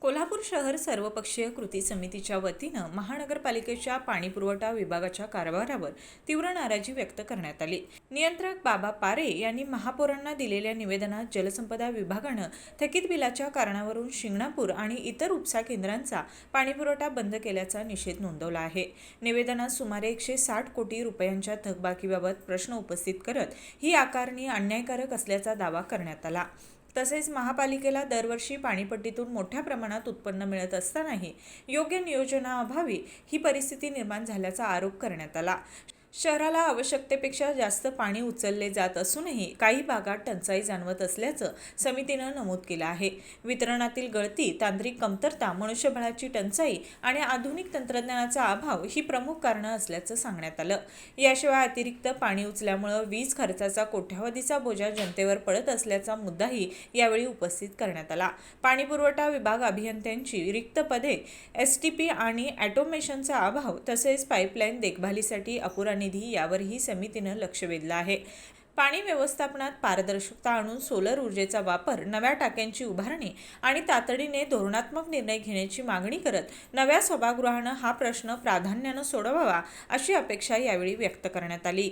कोल्हापूर शहर सर्वपक्षीय कृती समितीच्या वतीनं महानगरपालिकेच्या पाणीपुरवठा विभागाच्या कारभारावर तीव्र नाराजी व्यक्त करण्यात आली। नियंत्रक बाबा पारे यांनी महापौरांना दिलेल्या निवेदनात जलसंपदा विभागानं थकीत बिलाच्या कारणावरून शिंगणापूर आणि इतर उपसा केंद्रांचा पाणीपुरवठा बंद केल्याचा निषेध नोंदवला आहे। निवेदनात सुमारे 160 कोटी रुपयांच्या थकबाकीबाबत प्रश्न उपस्थित करत ही आकारणी अन्यायकारक असल्याचा दावा करण्यात आला। तसेच महापालिकेला दरवर्षी पाणीपट्टीतून मोठ्या प्रमाणात उत्पन्न मिळत असतानाही योग्य नियोजनाअभावी ही परिस्थिती निर्माण झाल्याचा आरोप करण्यात आला। शहराला आवश्यकतेपेक्षा जास्त पाणी उचलले जात असूनही काही भागात टंचाई जाणवत असल्याचं समितीनं नमूद केलं आहे। वितरणातील गळती, तांत्रिक कमतरता, मनुष्यबळाची टंचाई आणि आधुनिक तंत्रज्ञानाचा अभाव ही प्रमुख कारणं असल्याचं सांगण्यात आलं। याशिवाय अतिरिक्त पाणी उचलल्यामुळे वीज खर्चाचा कोट्यावधीचा बोजा जनतेवर पडत असल्याचा मुद्दाही यावेळी उपस्थित करण्यात आला। पाणीपुरवठा विभाग अभियंत्यांची रिक्त पदे, STP आणि ऑटोमेशनचा अभाव तसेच पाईपलाईन देखभालीसाठी अपुरा निधी यावरही समितीनं लक्ष वेधलं आहे। पाणी व्यवस्थापनात पारदर्शकता आणून सोलर ऊर्जेचा वापर, नव्या टाक्यांची उभारणी आणि तातडीने धोरणात्मक निर्णय घेण्याची मागणी करत नव्या सभागृहानं हा प्रश्न प्राधान्यानं सोडवावा अशी अपेक्षा यावेळी व्यक्त करण्यात आली।